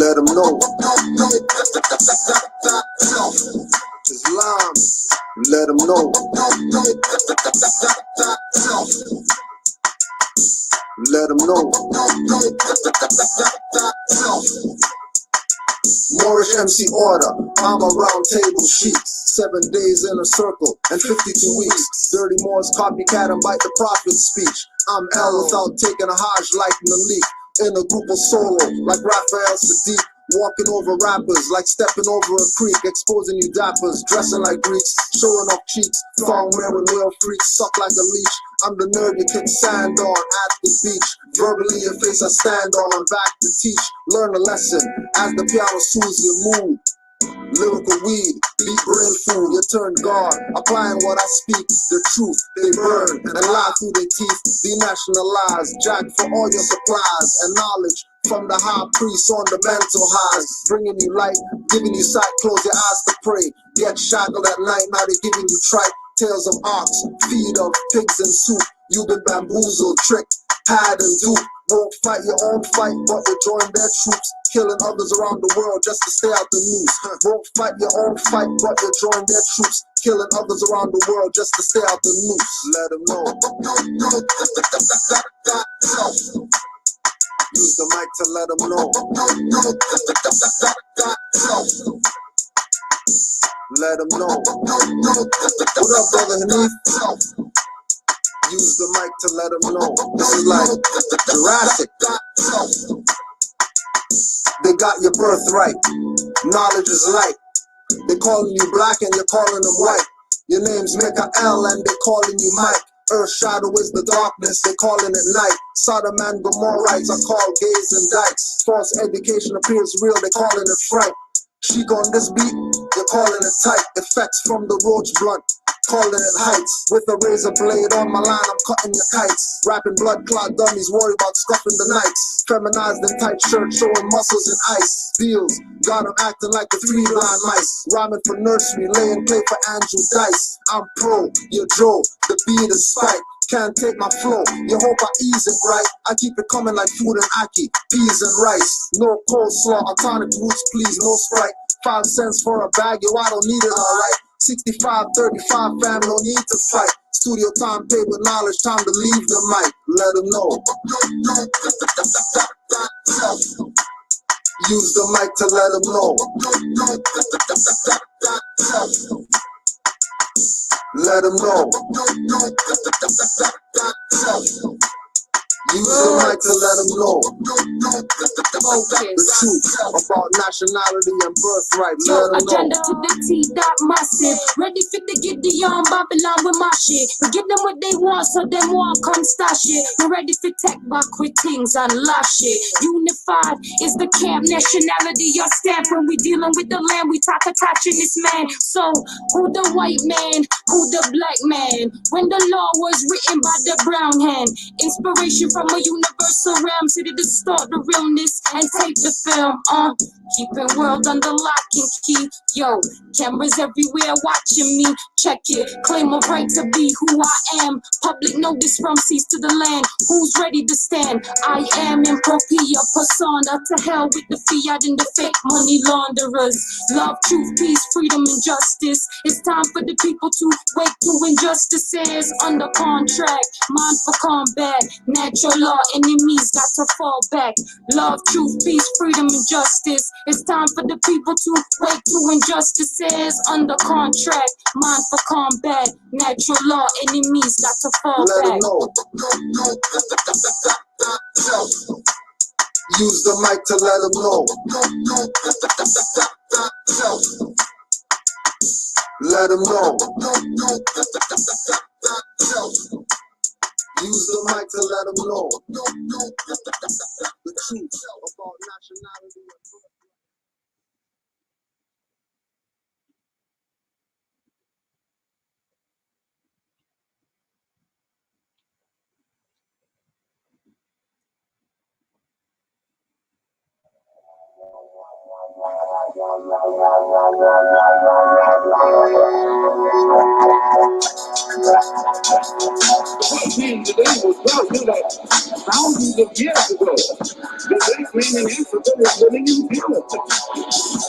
Let them know. Islam. Let them know. Let them know. Moorish MC order, I'm a round table sheiks. 7 days in a circle and 52 weeks. Dirty Moors copycat and bite the prophet's speech. I'm L without taking a Hajj like Malik. In a group of solo like Raphael Sadiq. Walking over rappers like stepping over a creek. Exposing you dappers, dressing like Greeks. Showing off cheeks, thong wearing real freaks. Suck like a leech. I'm the nerd you kick sand on at the beach. Verbally your face I stand on, I'm back to teach. Learn a lesson as the piano soothes your mood. Lyrical weed, beat brain food, you turn guard. Applying what I speak, the truth, they burn and lie through their teeth. Denationalized, jack for all your supplies and knowledge from the high priest on the mental highs. Bringing you light, giving you sight, close your eyes to pray. Get shackled at night, now they're giving you tripe. Tales of ox, feed of pigs and soup. You've been bamboozled, tricked, had and duped. Won't fight your own fight, but you join their troops. Killing others around the world just to stay out the news. Won't fight your own fight, but you join their troops. Killing others around the world just to stay out the news. Let them know. Use the mic to let them know. Let them know. What up, brother Hanif? Use the mic to let them know. This is like Jurassic. They got your birthright. Knowledge is light. They calling you black and you're calling them white. Your name's Mikael and they calling you Mike. Earth shadow is the darkness, they calling it night. Sodom and Gomorrites are called gays and dykes. False education appears real, they calling it fright. Cheek on this beat, you're calling it tight. Effects from the roach blunt, calling it heights. With a razor blade on my line, I'm cutting your kites. Rapping blood clot dummies, worry about scuffing the nights. Feminized in tight shirt, showing muscles and ice. Deals, got them acting like the 3 blind mice. Rhyming for nursery, laying play for Andrew Dice. I'm pro, you're Joe, the beat is spike. Can't take my flow, you hope I ease it right. I keep it coming like food and aki, peas and rice. No coleslaw, tonic roots please, no Sprite. 5 cents for a bag, yo I don't need it alright. 65, 35 fam, no need to fight. Studio time, paid with knowledge, time to leave the mic. Let them know. Use the mic to let them know. Let them know. Use the mic to let them know. The truth about nationality and birthright. Let them know. Agenda to the T, that massive. Ready for the Gideon, Babylon with my shit. We give them what they want, so them won't come stash it. We're ready for tech back with things and lash it. Unified is the camp, nationality your stamp. When we dealing with the land, we talk attaching this man. So who the white man, who the black man? When the law was written by the brown hand. Inspiration from a universal realm, so to distort the realness and take the film. Keeping world under lock and key. Yo, cameras everywhere watching me. Check it, claim a right to be who I am. Public notice from seas to the land. Who's ready to stand? I am impropria persona. To hell with the fiat and the fake money launderers. Love, truth, peace, freedom, and justice. It's time for the people to wake to injustices. Under contract, mind for combat. Natural law, enemies got to fall back. Love, truth, peace, freedom, and justice. It's time for the people to wake to injustices. Under contract, mind for combat. Natural law, enemies got to fall back. Use the mic to let them know. Let them know. Use the mic to let them know. The truth about nationality and birthright. White man today will tell you that thousands of years ago, the black man in Africa was living in palaces.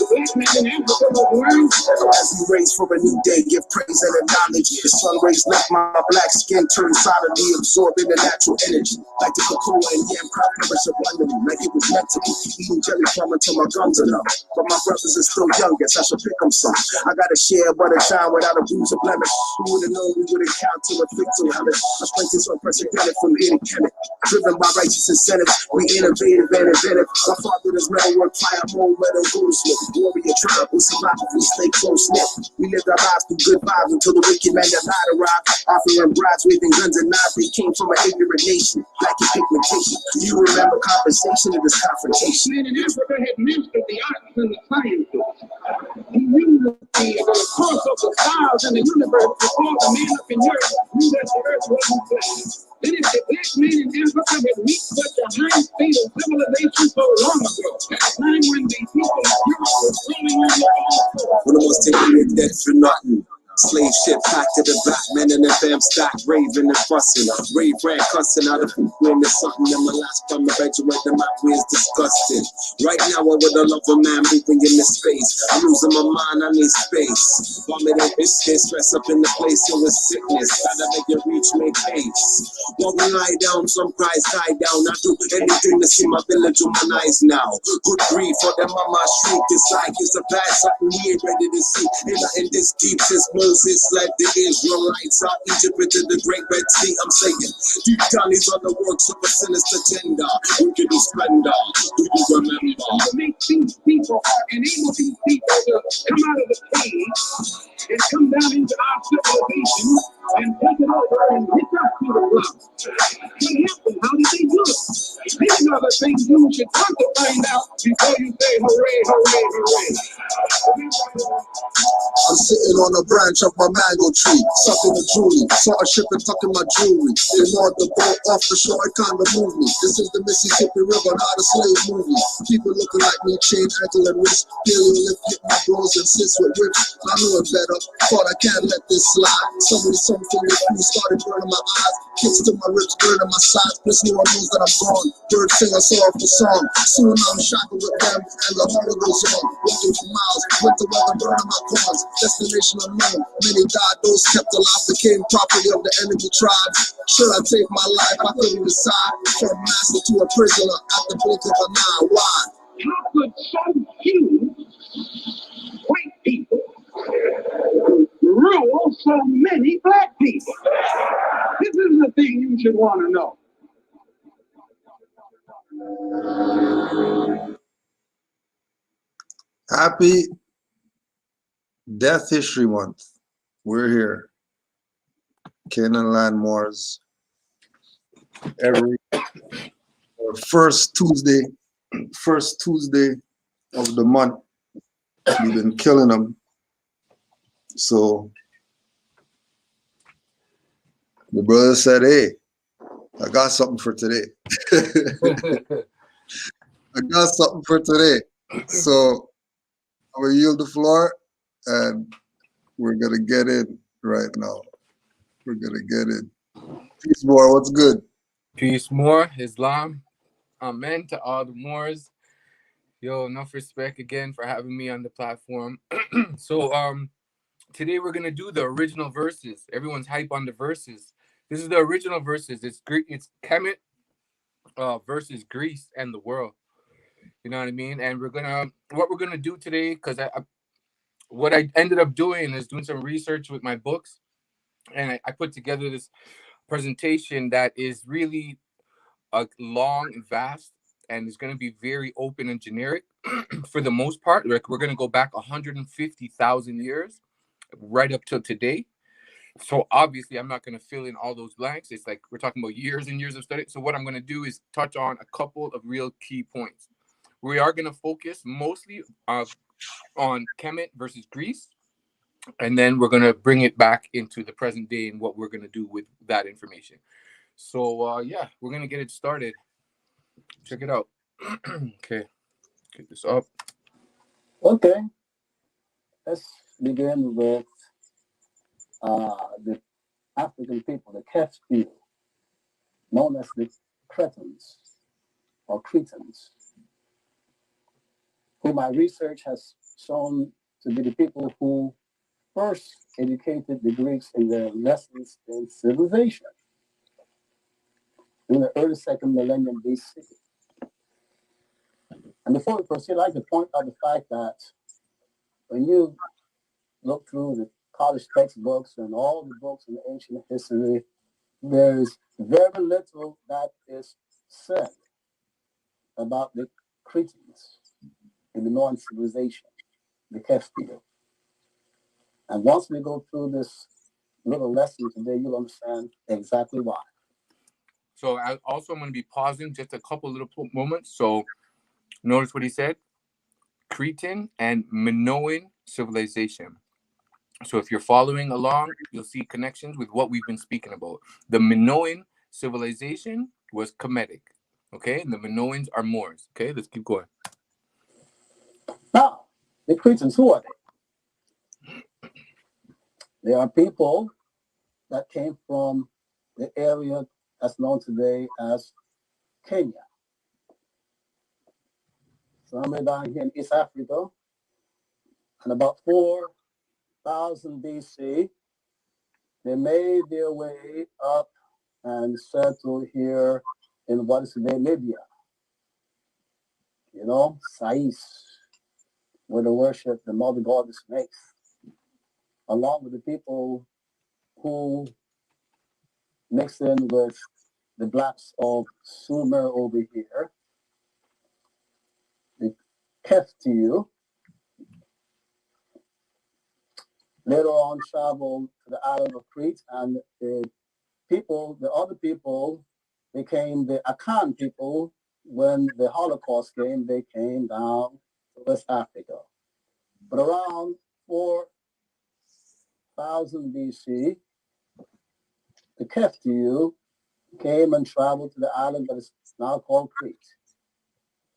The black man in Africa was wearing saddles. As we raise for a new day, give praise and acknowledge. The sun rays left my black skin turned solidly, absorbing the natural energy. Like the cocoa and yam crop perish abundantly, like it was meant to be. Eating jelly from until my gums are numb. But my brothers are still young, guess I should pick them some. I gotta share but a shine without a bruise or blemish. Who would've known we would encounter a fatal hellish? My strength is unprecedented from any chemic. Driven by righteous incentives, we innovative and inventive. My father does metalwork, fire, mold, metal, goldsmith. Warrior tribe, we survive if we stay close-knit. We lived our lives through good vibes until the wicked man that lied arrived. Offering brides, waving guns and knives. They came from an ignorant nation, lacking pigmentation. Do you remember conversation of this confrontation? Men in Africa had mastered the arts and the sciences. He knew the course of the stars and the universe before the man up in Europe knew that the earth wasn't flat. Then if the black man in Africa had reached such a high state of civilization so long ago, at a time when the people of Europe were rolling on their own. One of us taking it dead for nothing. Slave ship packed to the back, men in the fam stack, raving and fussing. Rave ran cussing out of people in the something. And my last time I bet you at the map is disgusting. Right now I would love a man moving in this space. I'm losing my mind, I need space. Vomit and biscuit, stress up in the place, it was sickness. Gotta make it reach, make pace. While we lie down, some cries die down. I do anything to see my village on my eyes now. Good grief for them on my street. This like is a bad something we ain't ready to see. Ain't nothing this deep since Moses led the Israelites out Egypt into the great Red Sea. I'm saying, deep down these are the works of a sinister tender. Wicked splendor, do you remember? To make these people, enable these people to come out of the cage and come down into our civilization and take it over and hit us to the block. What happened? How did they do it? These are the things you should come to find out before you say hooray, hooray, hooray. I'm sitting on a branch of my mango tree, sucking a jewelry, saw a ship and tucking my jewelry. They moored the boat off the shore, it kinda moved me. This is the Mississippi River, not a slave movie. People looking like me, chain, ankle, and wrist. Paleo lift, hit my bros and sis with whips. I knew it better, thought I can't let this slide. Somebody, something with me started burning my eyes. Kicks to my ribs, burning my sides. Plus no one knows that I'm gone. Birds sing a sorrowful song. Soon I'm shackled with them, and the horror goes on. Walking for miles, winter weather burning my corns. Destination unknown. Many died, those kept alive became property of the enemy tribes. Should I take my life? I couldn't decide. From master to a prisoner at the blink of an eye. Why? How could so few white people rule so many black people? This is the thing you should want to know. Happy Death History Month. We're here. Canaanland Moors. Every first Tuesday of the month. We've been killing them. So the brother said, hey, I got something for today. I got something for today. So I'm going to yield the floor and we're going to get in right now. We're going to get in. Peace, Moor. What's good? Peace, Moor. Islam. Amen to all the Moors. Yo, enough respect again for having me on the platform. So, today we're going to do the original verses. Everyone's hype on the verses. This is the original verses. It's Kemet versus Greece and the world. You know what I mean? And what we're gonna do today, because what I ended up doing is doing some research with my books, and I put together this presentation that is really long and vast, and it's gonna be very open and generic for the most part. Like, we're gonna go back 150,000 years, right up till today. So obviously, I'm not going to fill in all those blanks. It's like we're talking about years and years of study. So what I'm going to do is touch on a couple of real key points. We are going to focus mostly on Kemet versus Greece, and then we're going to bring it back into the present day and what we're going to do with that information. So yeah, we're going to get it started. Check it out. Okay, get this up. Okay, let's begin with the African people, the KTS, known as the Cretans or Cretans, who my research has shown to be the people who first educated the Greeks in their lessons in civilization in the early second millennium BC. And before we proceed, I'd like to point out the fact that when you look through the college textbooks and all the books in ancient history, there's very little that is said about the Cretans in the Minoan civilization, the KTS. And once we go through this little lesson today, you'll understand exactly why. So I'm going to be pausing just a couple little moments. So notice what he said: Cretan and Minoan civilization. So if you're following along, you'll see connections with what we've been speaking about. The Minoan civilization was Kemetic, okay? And the Minoans are Moors, okay? Let's keep going. Now, the Cretans, who are they? They are people that came from the area that's known today as Kenya. Somewhere down here in East Africa, and about 4,000 BC, they made their way up and settled here in what is today Libya. You know, Sais, where they worship the mother goddess snakes, along with the people who mix in with the blacks of Sumer over here, the KTS, later on traveled to the island of Crete, and the other people became the Akan people. When the Holocaust came, they came down to West Africa. But around 4,000 BC, the KTS came and traveled to the island that is now called Crete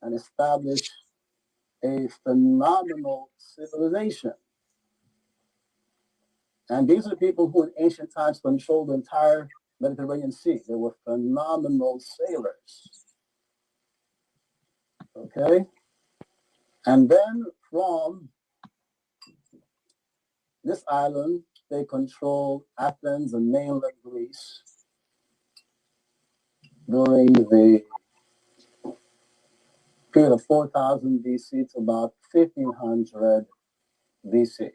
and established a phenomenal civilization. And these are people who in ancient times controlled the entire Mediterranean Sea. They were phenomenal sailors. Okay? And then from this island, they controlled Athens and mainland Greece during the period of 4,000 BC to about 1,500 BC.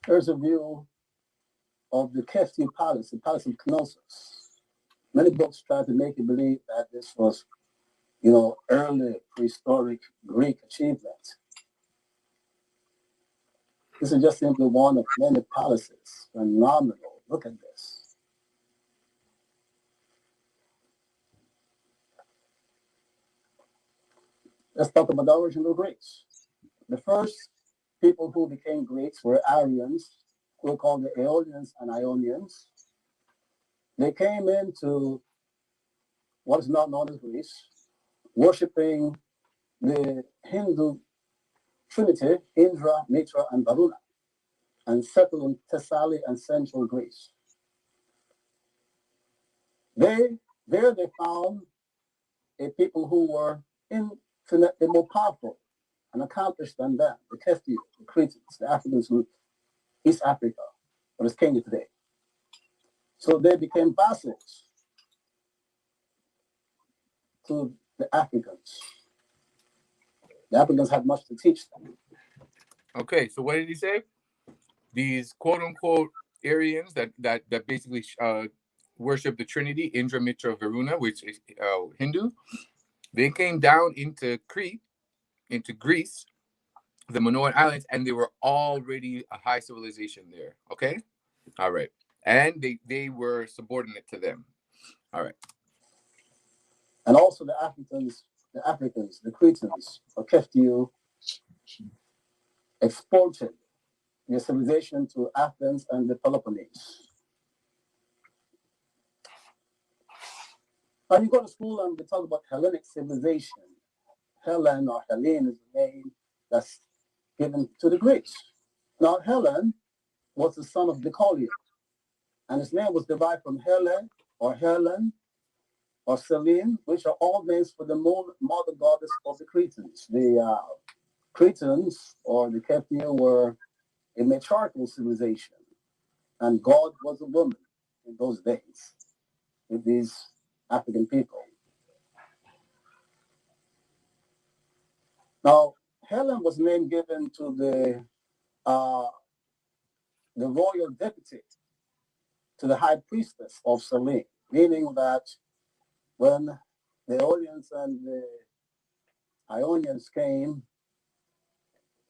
Here's a view of the KTS palace, the Palace of Knossos. Many books try to make you believe that this was, early prehistoric Greek achievement. This is just simply one of many palaces. Phenomenal. Look at this. Let's talk about the original Greeks. The first people who became Greeks were Aryans, who were called the Aeolians and Ionians. They came into what is now known as Greece, worshipping the Hindu trinity, Indra, Mitra, and Varuna, and settled in Thessaly and central Greece. There they found a people who were infinitely more powerful and accomplished than them, the KTS, the Cretans, the Africans from East Africa, what is Kenya today. So they became vassals to the Africans. The Africans had much to teach them. Okay, so what did he say? These quote-unquote Aryans that basically worship the Trinity, Indra, Mitra, Varuna, which is Hindu, they came down into Crete, into Greece, the Minoan Islands, and they were already a high civilization there. Okay? All right. And they were subordinate to them. All right. And also the Africans, the Cretans, or KTS, exported their civilization to Athens and the Peloponnese. When you go to school and we talk about Hellenic civilization, Helen or Helene is the name that's given to the Greeks. Now, Helen was the son of Deucalion, and his name was derived from Helen or Selene, which are all names for the mother goddess of the Cretans. The Cretans or the KTS were a matriarchal civilization, and God was a woman in those days with these African people. Now, Helen was name given to the royal deputy to the high priestess of Selene, meaning that when the Aeolians and the Ionians came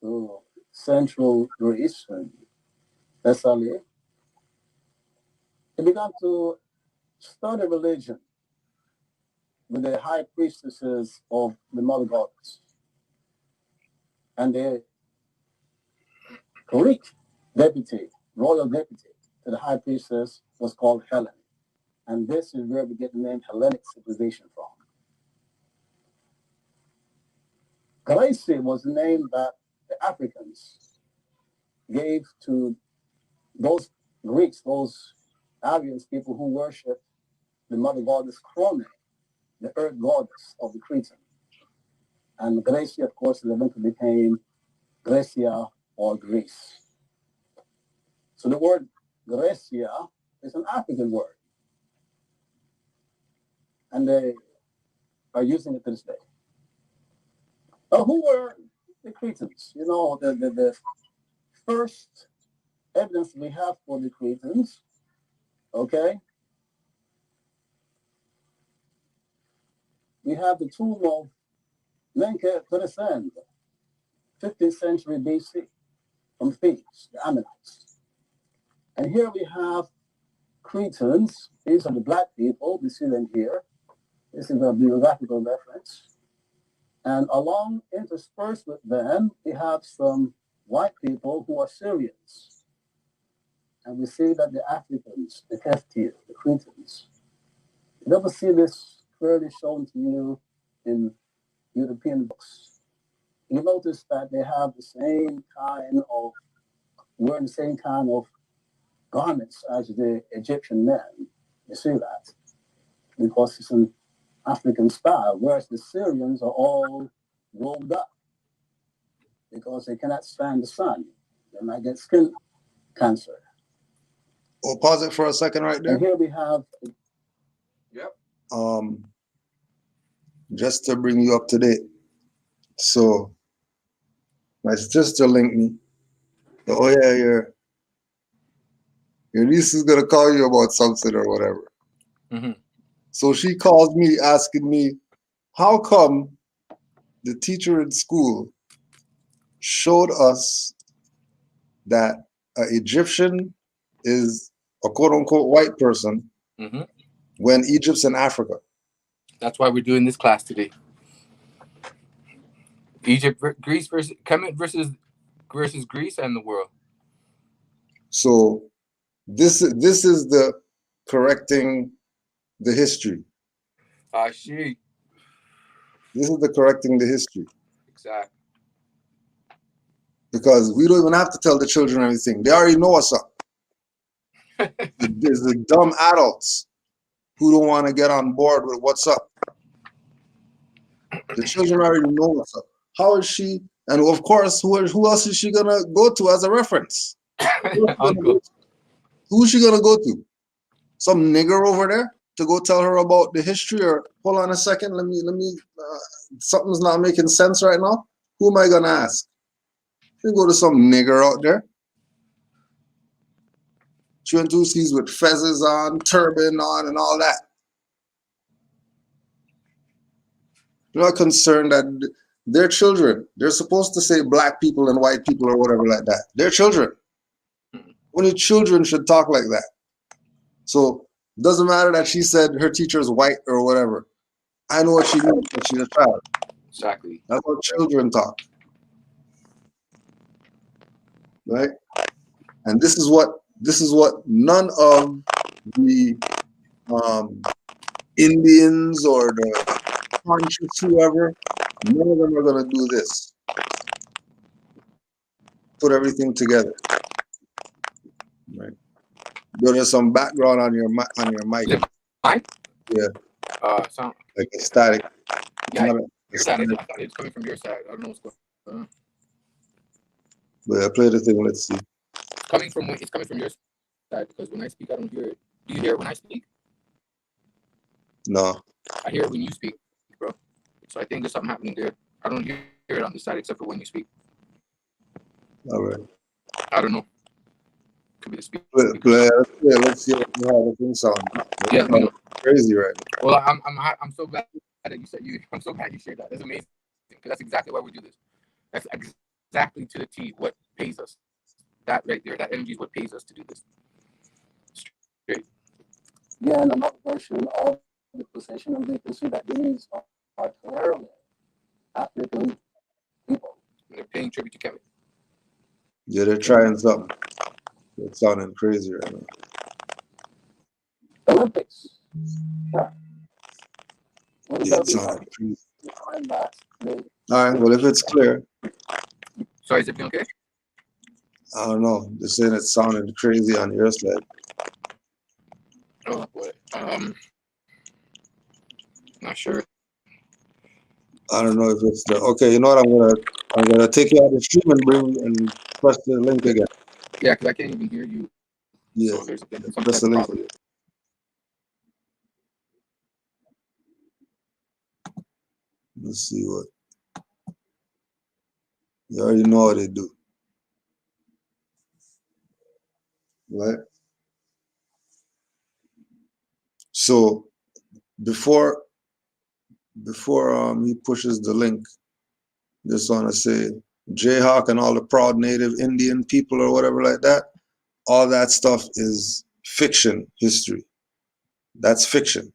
to central Greece and Thessaly, they began to study religion with the high priestesses of the mother goddess. And the Greek deputy, royal deputy to the high priestess was called Helen. And this is where we get the name Hellenic civilization from. Grace was the name that the Africans gave to those Greeks, those Aryans people who worshiped the mother goddess Crone, the earth goddess of the Cretan. And Gracia, of course, eventually became Grecia or Greece. So the word Grecia is an African word. And they are using it to this day. Now, who were the Cretans? You know, the first evidence we have for the Cretans, okay? We have the tomb of Menke Teresend, 15th century BC, from Thebes, the Ammonites. And here we have Cretans. These are the black people. We see them here. This is a biographical reference. And along interspersed with them, we have some white people who are Syrians. And we see that the Africans, the KTS, the Cretans, you never see this clearly shown to you in European books. You notice that they have the same kind of, wearing the same kind of garments as the Egyptian men. You see that? Because it's an African style, whereas the Syrians are all rolled up because they cannot stand the sun. They might get skin cancer. We'll pause it for a second right there. And here we have... Yep. Just to bring you up to date. So my sister linked me. Oh yeah, your niece is gonna call you about something or whatever. Mm-hmm. So she calls me asking me, how come the teacher in school showed us that an Egyptian is a quote unquote white person Mm-hmm. when Egypt's in Africa? That's why we're doing this class today. Egypt, Greece versus Kemet versus Greece and the world. So this is the correcting the history. I see. This is the correcting the history. Exactly. Because we don't even have to tell the children anything. They already know what's up. There's the dumb adults who don't want to get on board with what's up. The children already know what's up. How is she? And of course, who else is she gonna go to as a reference? Uncle. Who's she gonna go to? Some nigger over there to go tell her about the history? Or hold on a second, let me. Something's not making sense right now. Who am I gonna ask? You go to some nigger out there. 2 and 2 C's with fezzes on, turban on, and all that. You're not concerned that they're children. They're supposed to say black people and white people or whatever like that. They're children. Only children should talk like that. So it doesn't matter that she said her teacher is white or whatever. I know what she means, but she's a child. Exactly. That's how children talk. Right? And this is what none of the Indians or the conscious whoever, none of them are gonna do this. Put everything together. Right. There's some background on your mic. Mine? Yeah. Sound Like a static. Yeah, Not your side. I thought it's coming from your side. I don't know what's going on. But I play the thing. Let's see. It's coming from your side because when I speak, I don't hear it. Do you hear it when I speak? No. I hear it when you speak, bro. So I think there's something happening there. I don't hear it on the side except for when you speak. All right. I don't know. Could be the speaker. Let's see how the thing sounds. Yeah, let me know. Crazy right now. Well, I'm so glad that you said I'm so glad you shared that. That's amazing because that's exactly why we do this. That's exactly to the T what pays us. That right there, that energy is what pays us to do this. Straight. Yeah, and another version of the position, and we can see that these are clearly African people. And they're paying tribute to Kevin. Yeah, they're trying something. It's sounding crazy right now. Olympics. Yeah. It's sounding crazy. All right. Well, if it's clear. Sorry, is it okay? I don't know. They're saying it's sounding crazy on your side. Oh boy. Not sure. I don't know if it's the okay. You know what? I'm gonna take you out of the stream and bring and press the link again. Yeah, because I can't even hear you. Yeah. So there's some Press the link. Let's see what. You already know what they do. Right? So before he pushes the link, just want to say Jayhawk and all the proud native Indian people or whatever like that, all that stuff is fiction history. That's fiction.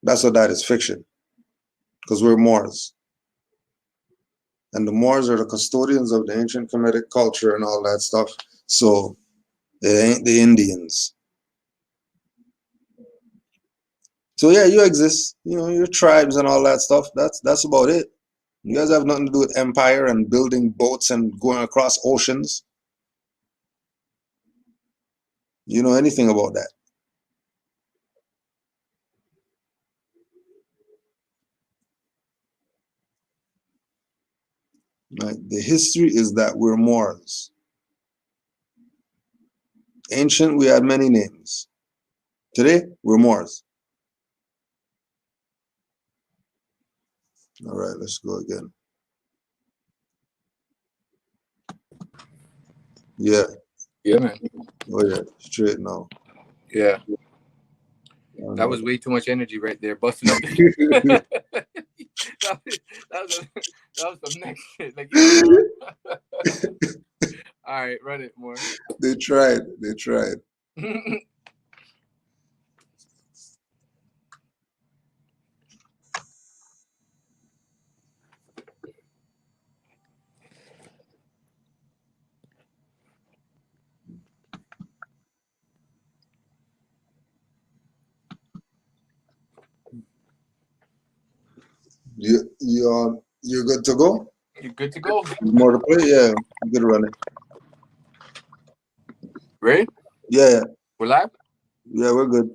That's what that is, fiction. Because we're Moors. And the Moors are the custodians of the ancient Kemetic culture and all that stuff. So they ain't the Indians. So yeah, you exist. You know, your tribes and all that stuff. That's about it. You guys have nothing to do with empire and building boats and going across oceans. You know anything about that? Right? The history is that we're Moors. Ancient, we had many names. Today, we're Moors. All right, let's go again. Yeah. Yeah, man. Oh yeah, straight now. Yeah. That was way too much energy right there, busting up. that was some next shit. Like, all right, run it more. They tried. You're good to go? You're good to go. More to play? Yeah, I'm good to run it. Ready? Yeah. We're live? Yeah, we're good.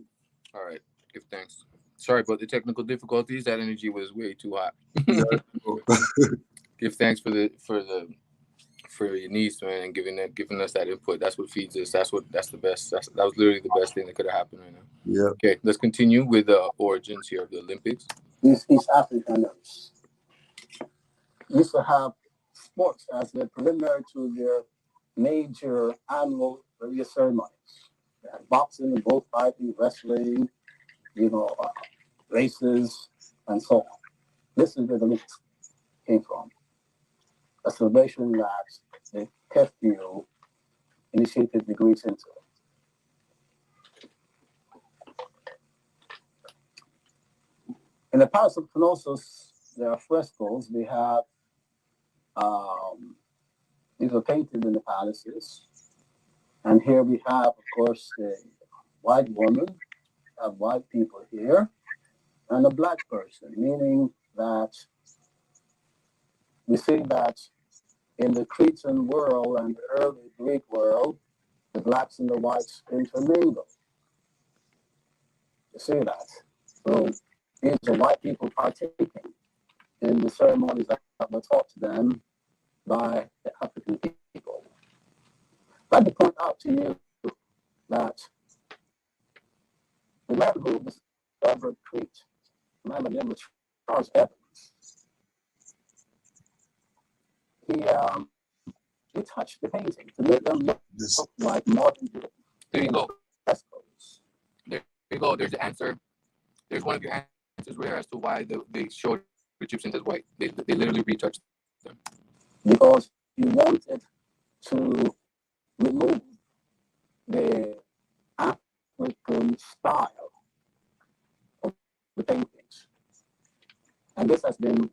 All right. Give thanks. Sorry about the technical difficulties. That energy was way too hot. Give thanks for your niece, man, and giving us that input. That's what feeds us. That's the best. That was literally the best thing that could have happened right now. Yeah. Okay, let's continue with the origins here of the Olympics. These East Africans used to have sports as their preliminary to their major annual religious ceremonies. They had boxing, bullfighting, wrestling, races, and so on. This is where the Olympics came from. A celebration that the KTS initiated the Greeks into. In the Palace of Knossos, there are frescoes. They have these are painted in the palaces. And here we have, of course, a white woman have white people here and a black person, meaning that we see that in the Cretan world and the early Greek world, the blacks and the whites intermingle. You see that? So these are white people partaking in the ceremonies that were taught to them by the African people. I'd like to point out to you that the man who discovered Crete, the man by the name of Charles Evans, he touched the painting to make them look like modern There you go. frescoes. There you go. There's the answer. There's one of your answers where as to why they showed Egyptians as white. They literally retouched them. Because he wanted to remove the African style of the paintings. And this has been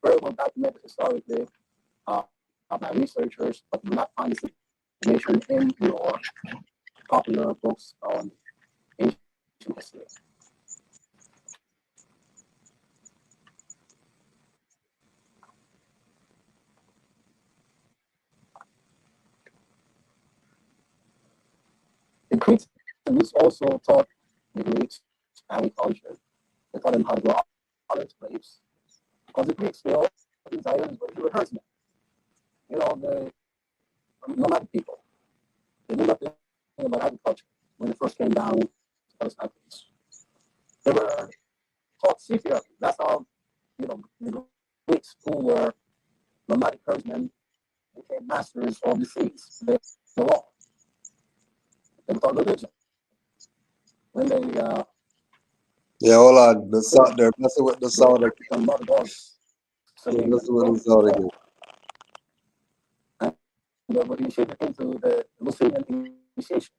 very well documented historically by researchers, but you will not find this information in your popular books on ancient history. The Cretans also taught the Greeks agriculture. They taught them how to grow olive grapes. Because the Greeks, they all these islands were herdsmen. You know, the nomadic people. They knew nothing about agriculture when they first came down to those countries. They were taught seafaring. That's how, the Greeks who were nomadic herdsmen became masters of the seas. They were all. They were taught religion. When they Yeah, hold on. The sound, they're messing with the sound again. become mother dogs. They're messing with the sound again. They were initiated into the Muslim initiations.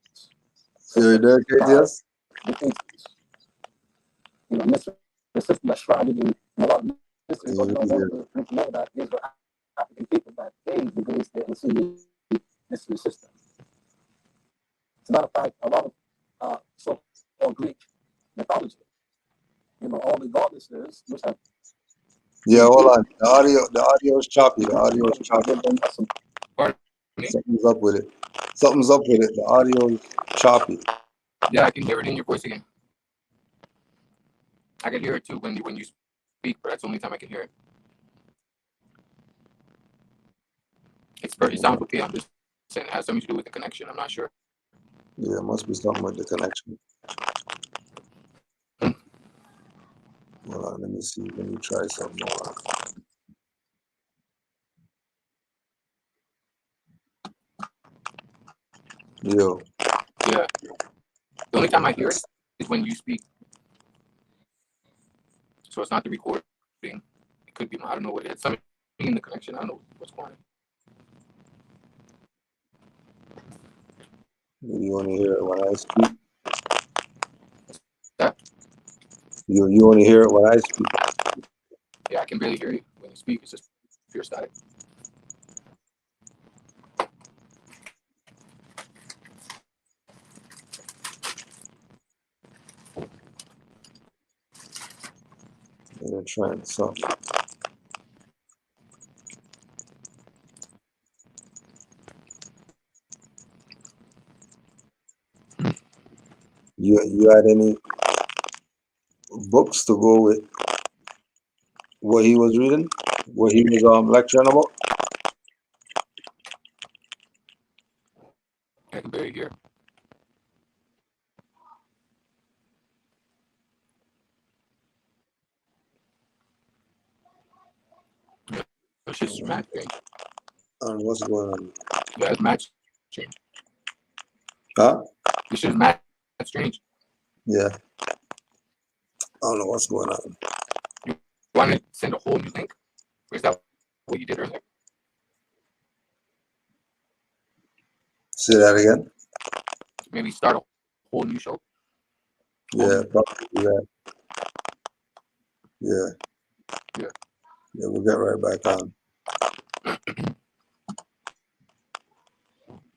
So you're there, KTS? The Cretans. Mystery system that's shrouded in a lot of mystery. So you don't want to know that these were African people that gave the Greeks the Muslim mystery system. As a matter of fact, a lot of so-called Greek mythology, all the goddesses, which have Yeah, hold on. The audio is choppy. The audio is choppy. Something's up with it. Something's up with it. The audio is choppy. Yeah, I can hear it in your voice again. I can hear it too when you speak, but that's the only time I can hear it. It sounds okay. I'm just saying it has something to do with the connection. I'm not sure. Yeah, it must be something with the connection. Hold on, let me see. Let me try something more. Yo. Yeah. The only time I hear it is when you speak. So it's not the recording. It could be, I don't know what it is. Something in the connection. I don't know what's going on. You want to hear it when I speak? Yeah. You want to hear it when I speak? Yeah, I can barely hear you when you speak. It's just pure static. I'm trying something. You had any books to go with what he was reading? What he was lecturing about? I can barely hear. It's just mad strange. What's going on? Yeah, it's mad strange. Huh? It's just mad strange. Yeah. I don't know what's going on. You want to send a whole new link? Or is that what you did earlier? Say that again? Maybe start a whole new show? Yeah, probably that. Yeah. Yeah. Yeah, we'll get right back on.